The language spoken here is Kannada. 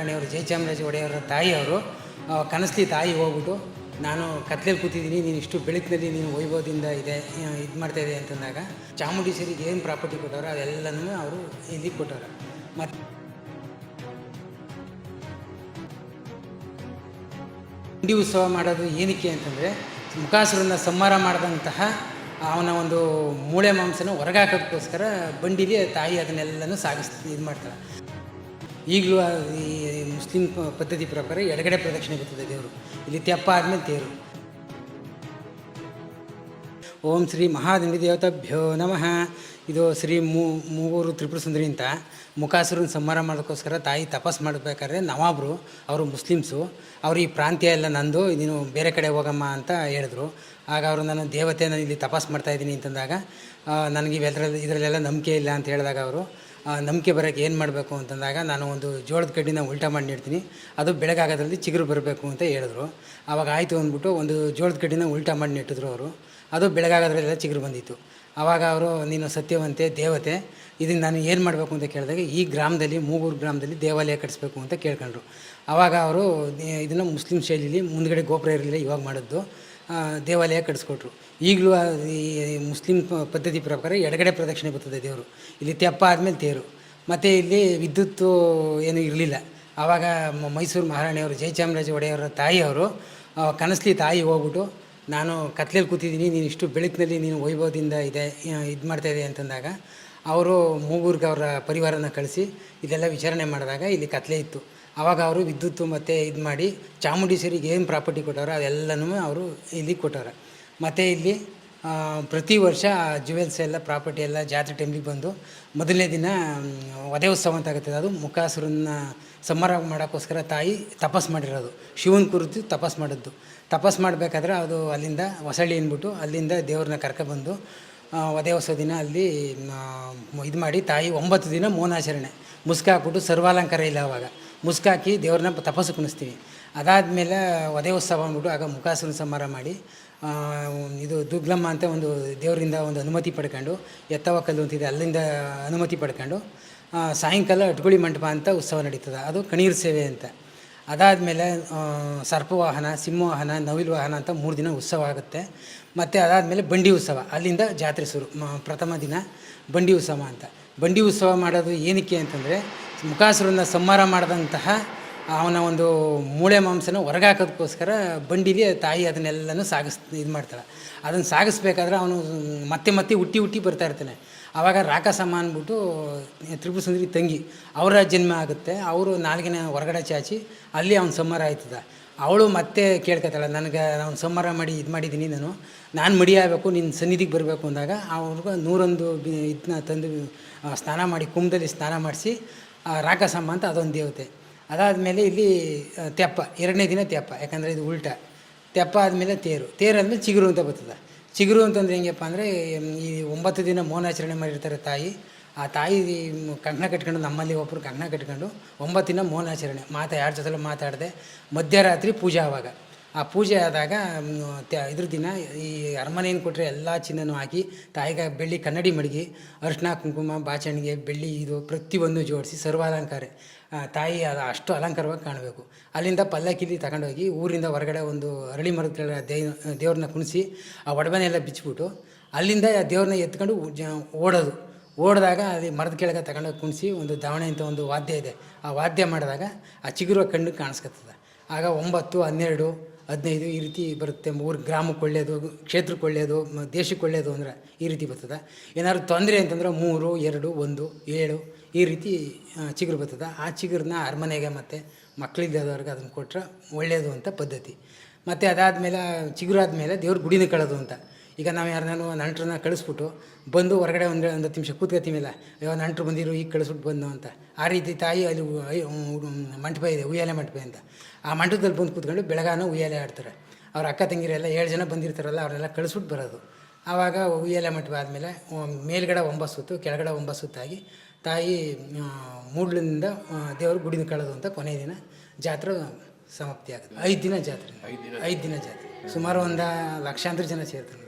ಮಹಾರಾಣಿಯವರು ಜಯಚಾಮರಾಜ ಒಡೆಯವರ ತಾಯಿಯವರು ಕನಸಲಿ ತಾಯಿ ಹೋಗ್ಬಿಟ್ಟು ನಾನು ಕತ್ಲೆಯಲ್ಲಿ ಕೂತಿದ್ದೀನಿ, ನೀನು ಇಷ್ಟು ಬೆಳಕಿನಲ್ಲಿ ನೀನು ವೈಭವದಿಂದ ಇದೆ ಇದು ಮಾಡ್ತಾಯಿದೆ ಅಂತಂದಾಗ ಚಾಮುಂಡೇಶ್ವರಿಗೆ ಏನು ಪ್ರಾಪರ್ಟಿ ಕೊಟ್ಟವ್ರು ಅದೆಲ್ಲನೂ ಅವರು ಇಲ್ಲಿ ಕೊಟ್ಟವ್ರು. ಮತ್ತು ಬಂಡಿ ಉತ್ಸವ ಮಾಡೋದು ಏನಕ್ಕೆ ಅಂತಂದರೆ ಮುಖಾಸುರನ್ನ ಸಂಹಾರ ಮಾಡಿದಂತಹ ಅವನ ಒಂದು ಮೂಳೆ ಮಾಂಸನ ಹೊರಗಾಕೋದಕ್ಕೋಸ್ಕರ ಬಂಡಿಲಿ ತಾಯಿ ಅದನ್ನೆಲ್ಲನೂ ಇದು ಮಾಡ್ತಾರೆ. ಈಗಲೂ ಈ ಮುಸ್ಲಿಂ ಪದ್ಧತಿ ಪ್ರಕಾರ ಎಡಗಡೆ ಪ್ರದಕ್ಷಿಣೆ ಬರ್ತದೆ ದೇವರು. ಇಲ್ಲಿ ತೆಪ್ಪ ಆದಮೇಲೆ ತೇರು. ಓಂ ಶ್ರೀ ಮಹಾದಂಡಿ ದೇವತಾಭ್ಯೋ ನಮಃ. ಇದು ಶ್ರೀ ಮೂಗೂರು ತ್ರಿಪುರ ಸುಂದರಿ ಅಂತ ಮುಖಾಸುರನ ಸಂಹಾರ ಮಾಡೋಕ್ಕೋಸ್ಕರ ತಾಯಿ ತಪಸ್ ಮಾಡಬೇಕಾದ್ರೆ ನವಾಬ್ರು ಅವರು ಮುಸ್ಲಿಮ್ಸು, ಅವರು ಈ ಪ್ರಾಂತ್ಯ ಎಲ್ಲ ನಂದು, ನೀನು ಬೇರೆ ಕಡೆ ಹೋಗಮ್ಮ ಅಂತ ಹೇಳಿದ್ರು. ಆಗ ಅವರು ನಾನು ದೇವತೆ ನಾನು ಇಲ್ಲಿ ತಪಸ್ ಮಾಡ್ತಾಯಿದ್ದೀನಿ ಅಂತಂದಾಗ ನನಗೆ ಇದರಲ್ಲೆಲ್ಲ ನಂಬಿಕೆ ಇಲ್ಲ ಅಂತ ಹೇಳಿದಾಗ ಅವರು ನಂಬಿಕೆ ಬರೋಕ್ಕೆ ಏನು ಮಾಡಬೇಕು ಅಂತಂದಾಗ ನಾನು ಒಂದು ಜೋಳದ ಕಡ್ಡಿನ ಉಲ್ಟಾ ಮಾಡಿ ನೀಡ್ತೀನಿ, ಅದು ಬೆಳಗಾಗೋದ್ರಲ್ಲಿ ಚಿಗುರು ಬರಬೇಕು ಅಂತ ಹೇಳಿದ್ರು. ಆವಾಗ ಆಯಿತು ಅಂದ್ಬಿಟ್ಟು ಒಂದು ಜೋಳದ ಕಡ್ಡಿನ ಉಲ್ಟಾ ಮಾಡಿ ನೆಟ್ಟಿದ್ರು ಅವರು, ಅದು ಬೆಳಗಾಗೋದ್ರಲ್ಲೆಲ್ಲ ಚಿಗುರು ಬಂದಿತ್ತು. ಆವಾಗ ಅವರು ನೀನು ಸತ್ಯವಂತೆ ದೇವತೆ, ಇದನ್ನು ನಾನು ಏನು ಮಾಡಬೇಕು ಅಂತ ಕೇಳಿದಾಗ ಈ ಗ್ರಾಮದಲ್ಲಿ ಮೂಗೂರು ಗ್ರಾಮದಲ್ಲಿ ದೇವಾಲಯ ಕಟ್ಟಿಸ್ಬೇಕು ಅಂತ ಕೇಳ್ಕೊಂಡ್ರು. ಆವಾಗ ಅವರು ಇದನ್ನು ಮುಸ್ಲಿಂ ಶೈಲಿಲಿ ಮುಂದ್ಗಡೆ ಗೋಪುರ ಇರಲಿಲ್ಲ, ಇವಾಗ ಮಾಡಿದ್ದು ದೇವಾಲಯ ಕಟ್ಟಿಸ್ಕೊಟ್ರು. ಈಗಲೂ ಈ ಮುಸ್ಲಿಂ ಪದ್ಧತಿ ಪ್ರಕಾರ ಎಡಗಡೆ ಪ್ರದಕ್ಷಿಣೆ ಬರ್ತದೆ ದೇವರು. ಇಲ್ಲಿ ತೆಪ್ಪ ಆದಮೇಲೆ ತೇರು. ಮತ್ತು ಇಲ್ಲಿ ವಿದ್ಯುತ್ತು ಏನೂ ಇರಲಿಲ್ಲ. ಆವಾಗ ಮೈಸೂರು ಮಹಾರಾಣಿಯವರು ಜಯಚಾಮರಾಜ ಒಡೆಯವರ ತಾಯಿಯವರು ಕನಸಲಿ ತಾಯಿ ಹೋಗ್ಬಿಟ್ಟು ನಾನು ಕತ್ಲೆಯಲ್ಲಿ ಕೂತಿದ್ದೀನಿ, ನೀನು ಇಷ್ಟು ಬೆಳಕಿನಲ್ಲಿ ನೀನು ವೈಭವದಿಂದ ಇದೆ ಇದು ಮಾಡ್ತಾಯಿದೆ ಅಂತಂದಾಗ ಅವರು ಮೂಗೂರ್ಗೆ ಅವರ ಪರಿವಾರನ ಕಳಿಸಿ ಇದೆಲ್ಲ ವಿಚಾರಣೆ ಮಾಡಿದಾಗ ಇಲ್ಲಿ ಕತ್ಲೆ ಇತ್ತು. ಆವಾಗ ಅವರು ವಿದ್ಯುತ್ತು ಮತ್ತು ಇದು ಮಾಡಿ ಚಾಮುಂಡೇಶ್ವರಿಗೆ ಏನು ಪ್ರಾಪರ್ಟಿ ಕೊಟ್ಟವ್ರು ಅದೆಲ್ಲನೂ ಅವರು ಇಲ್ಲಿ ಕೊಟ್ಟವ್ರೆ. ಮತ್ತು ಇಲ್ಲಿ ಪ್ರತಿ ವರ್ಷ ಜುವೆಲ್ಸ್ ಎಲ್ಲ ಪ್ರಾಪರ್ಟಿ ಎಲ್ಲ ಜಾತ್ರೆ ಟೈಮಿಗೆ ಬಂದು ಮೊದಲನೇ ದಿನ ವಧೆ ಉತ್ಸವ ಅಂತ ಆಗುತ್ತೆ. ಅದು ಮುಖಾಸುರನ್ನ ಸಂಹಾರ ಮಾಡೋಕ್ಕೋಸ್ಕರ ತಾಯಿ ತಪಸ್ ಮಾಡಿರೋದು, ಶಿವನ ಕುರಿತು ತಪಸ್ ಮಾಡಿದ್ದು. ತಪಸ್ ಮಾಡಬೇಕಾದ್ರೆ ಅದು ಅಲ್ಲಿಂದ ಹೊಸಳ್ಳಿ ಅಂದ್ಬಿಟ್ಟು ಅಲ್ಲಿಂದ ದೇವ್ರನ್ನ ಕರ್ಕೊಬಂದು ವಧೆ ಉತ್ಸವ ದಿನ ಅಲ್ಲಿ ಇದು ಮಾಡಿ ತಾಯಿ 9 ದಿನ ಮೌನಾಚರಣೆ, ಮುಸ್ಕಾಕ್ಬಿಟ್ಟು ಸರ್ವಾಲಂಕಾರ ಇಲ್ಲ, ಅವಾಗ ಮುಸ್ಕಾಕಿ ದೇವ್ರನ್ನ ತಪಸ್ಸು ಕುಣಿಸ್ತೀವಿ. ಅದಾದಮೇಲೆ ವಧೆ ಉತ್ಸವ ಅಂದ್ಬಿಟ್ಟು ಆಗ ಮುಖಾಸುರನ ಸಂಹಾರ ಮಾಡಿ ಇದು ದುಗ್ಲಮ್ಮ ಅಂತ ಒಂದು ದೇವರಿಂದ ಒಂದು ಅನುಮತಿ ಪಡ್ಕೊಂಡು, ಎತ್ತವ ಕಲ್ಲು ಅಂತಿದೆ ಅಲ್ಲಿಂದ ಅನುಮತಿ ಪಡ್ಕೊಂಡು ಸಾಯಂಕಾಲ ಅಟ್ಗುಳಿ ಮಂಟಪ ಅಂತ ಉತ್ಸವ ನಡೀತದೆ, ಅದು ಕಣೀರು ಸೇವೆ ಅಂತ. ಅದಾದಮೇಲೆ ಸರ್ಪವಾಹನ, ಸಿಂಹವಾಹನ, ನವಿಲು ವಾಹನ ಅಂತ 3 ದಿನ ಉತ್ಸವ ಆಗುತ್ತೆ. ಮತ್ತು ಅದಾದಮೇಲೆ ಬಂಡಿ ಉತ್ಸವ, ಅಲ್ಲಿಂದ ಜಾತ್ರೆ ಶುರು. ಪ್ರಥಮ ದಿನ ಬಂಡಿ ಉತ್ಸವ ಅಂತ. ಬಂಡಿ ಉತ್ಸವ ಮಾಡೋದು ಏನಕ್ಕೆ ಅಂತಂದರೆ ಮುಖಾಸುರನ್ನ ಸಂಹಾರ ಮಾಡಿದಂತಹ ಅವನ ಒಂದು ಮೂಳೆ ಮಾಂಸನ ಹೊರಗಾಕೋದಕ್ಕೋಸ್ಕರ ಬಂಡಿಲಿ ತಾಯಿ ಅದನ್ನೆಲ್ಲನೂ ಇದು ಮಾಡ್ತಾಳೆ. ಅದನ್ನು ಸಾಗಿಸ್ಬೇಕಾದ್ರೆ ಅವನು ಮತ್ತೆ ಹುಟ್ಟಿ ಬರ್ತಾ ಇರ್ತಾನೆ. ಆವಾಗ ರಾಕಸಮ್ಮ ಅಂದ್ಬಿಟ್ಟು ತ್ರಿಪುರ ಸುಂದರಿ ತಂಗಿ ಅವರ ಜನ್ಮ ಆಗುತ್ತೆ. ಅವರು ನಾಲ್ಗಿನ ಹೊರಗಡೆ ಚಾಚಿ ಅಲ್ಲಿ ಅವ್ನ ಸಂಹಾರ ಆಯ್ತದ. ಅವಳು ಮತ್ತೆ ಕೇಳ್ಕೊತಾಳೆ, ನನಗೆ ಅವ್ನು ಸಂಹಾರ ಮಾಡಿ ಇದು ಮಾಡಿದ್ದೀನಿ, ನಾನು ಮಡಿ ಆಗಬೇಕು, ನಿನ್ನ ಸನ್ನಿಧಿಗೆ ಬರಬೇಕು ಅಂದಾಗ ಅವ್ರಿಗೆ 101 ಇದನ್ನ ತಂದು ಸ್ನಾನ ಮಾಡಿ ಕುಂಭದಲ್ಲಿ ಸ್ನಾನ ಮಾಡಿಸಿ ರಾಕಸಮ್ಮ ಅಂತ ಅದೊಂದು ದೇವತೆ. ಅದಾದಮೇಲೆ ಇಲ್ಲಿ ತೆಪ್ಪ, 2ನೇ ದಿನ ತೆಪ್ಪ, ಯಾಕಂದರೆ ಇದು ಉಲ್ಟಾ. ತೆಪ್ಪ ಆದಮೇಲೆ ತೇರಾದ್ಮೇಲೆ ಚಿಗುರು ಅಂತ ಬರ್ತದೆ. ಚಿಗುರು ಅಂತಂದರೆ ಹೆಂಗಪ್ಪ ಅಂದರೆ ಈ 9 ದಿನ ಮೌನಾಚರಣೆ ಮಾಡಿರ್ತಾರೆ ತಾಯಿ. ಆ ತಾಯಿ ಕಂಕಣ ಕಟ್ಕೊಂಡು, ನಮ್ಮಲ್ಲಿ ಒಬ್ಬರು ಕಂಕಣ ಕಟ್ಕೊಂಡು 9 ದಿನ ಮೌನಾಚರಣೆ, ಯಾರ ಜೊತೆಲೂ ಮಾತಾಡದೆ ಮಧ್ಯರಾತ್ರಿ ಪೂಜೆ. ಆವಾಗ ಆ ಪೂಜೆ ಆದಾಗ ಇದ್ರ ದಿನ ಈ ಅರಮನೆಯನ್ನು ಕೊಟ್ಟರೆ ಎಲ್ಲ ಚಿನ್ನನೂ ಹಾಕಿ ತಾಯಿಗೆ ಬೆಳ್ಳಿ ಕನ್ನಡಿ ಮಡಗಿ ಅರಿಶಿನ ಕುಂಕುಮ ಬಾಚಣಿಗೆ ಬೆಳ್ಳಿ ಇದು ಪ್ರತಿಯೊಂದು ಜೋಡಿಸಿ ಸರ್ವಾಲಂಕಾರ ತಾಯಿ ಅದು ಅಷ್ಟು ಅಲಂಕಾರವಾಗಿ ಕಾಣಬೇಕು. ಅಲ್ಲಿಂದ ಪಲ್ಲಕ್ಕಿಲಿ ತಗೊಂಡೋಗಿ ಊರಿಂದ ಹೊರಗಡೆ ಒಂದು ಅರಳಿ ಮರದ ಕೆಳಗೆ ದೇವ್ರನ್ನ ಕುಣಿಸಿ ಆ ಒಡವೆನೆಲ್ಲ ಬಿಚ್ಚಿಬಿಟ್ಟು ಅಲ್ಲಿಂದ ದೇವ್ರನ್ನ ಎತ್ಕೊಂಡು ಓಡಿದಾಗ ಅಲ್ಲಿ ಮರದ ಕೆಳಗೆ ತಗೊಂಡೋಗಿ ಕುಣಿಸಿ ಒಂದು ದಾವಣೆ ಅಂತ ಒಂದು ವಾದ್ಯ ಇದೆ, ಆ ವಾದ್ಯ ಮಾಡಿದಾಗ ಆ ಚಿಗುರುವ ಕಣ್ಣಿಗೆ ಕಾಣಿಸ್ಕೊತದೆ. ಆಗ 9, 12, 15 ಈ ರೀತಿ ಬರುತ್ತೆ. ಗ್ರಾಮಕ್ಕೆ ಒಳ್ಳೆಯದು, ಕ್ಷೇತ್ರಕ್ಕೆ ಒಳ್ಳೆಯದು, ದೇಶಕ್ಕೆ ಒಳ್ಳೆಯದು ಅಂದರೆ ಈ ರೀತಿ ಬರ್ತದೆ. ಏನಾದ್ರು ತೊಂದರೆ ಅಂತಂದ್ರೆ 3, 2, 1, 7 ಈ ರೀತಿ ಚಿಗುರು ಬರ್ತದೆ. ಆ ಚಿಗುರನ್ನ ಅರಮನೆಗೆ ಮತ್ತು ಮಕ್ಕಳಿಲ್ಲದವ್ರಿಗೆ ಅದನ್ನು ಕೊಟ್ಟರೆ ಒಳ್ಳೆಯದು ಅಂತ ಪದ್ಧತಿ. ಮತ್ತು ಅದಾದಮೇಲೆ ಚಿಗುರು ಆದಮೇಲೆ ದೇವ್ರ ಗುಡಿನ ಕಳೋದು ಅಂತ. ಈಗ ನಾವು ಯಾರನ್ನಾರು ನೆಂಟ್ರನ್ನ ಕಳಿಸ್ಬಿಟ್ಟು ಬಂದು ಹೊರಗಡೆ ಒಂದು 10 ನಿಮಿಷ ಕೂತ್ಕೊತೀವಲ್ಲ, ಯಾವ ನೆಂಟ್ರು ಬಂದಿರು ಈಗ ಕಳಿಸ್ಬಿಟ್ಟು ಬಂದು ಅಂತ. ಆ ರೀತಿ ತಾಯಿ ಅಲ್ಲಿ ಮಂಟಪ ಇದೆ, ಉಯ್ಯಾಲೆ ಮಂಟಪ ಅಂತ. ಆ ಮಂಟಪದಲ್ಲಿ ಬಂದು ಕೂತ್ಕೊಂಡು ಬೆಳಗಾನ ಉಯ್ಯಾಲೆ ಆಡ್ತಾರೆ. ಅವ್ರ ಅಕ್ಕ ತಂಗಿರೆಲ್ಲ 7 ಜನ ಬಂದಿರ್ತಾರಲ್ಲ ಅವರೆಲ್ಲ ಕಳಿಸ್ಬಿಟ್ಟು ಬರೋದು. ಆವಾಗ ಉಯ್ಯಾಲೆ ಮಂಟಪ ಆದಮೇಲೆ ಮೇಲ್ಗಡೆ 9 ಸುತ್ತು, ಕೆಳಗಡೆ 9 ಸುತ್ತಾಗಿ ತಾಯಿ ಮೂಡ್ಲಿಂದ ದೇವರು ಗುಡಿನ ಕಳೋದು ಅಂತ. ಕೊನೆಯ ದಿನ ಜಾತ್ರೆ ಸಮಾಪ್ತಿ ಆಗುತ್ತೆ. 5 ದಿನ ಜಾತ್ರೆ, 5 ದಿನ ಜಾತ್ರೆ. ಸುಮಾರು ಒಂದು ಲಕ್ಷಾಂತರ ಜನ ಸೇರ್ತಾರೆ.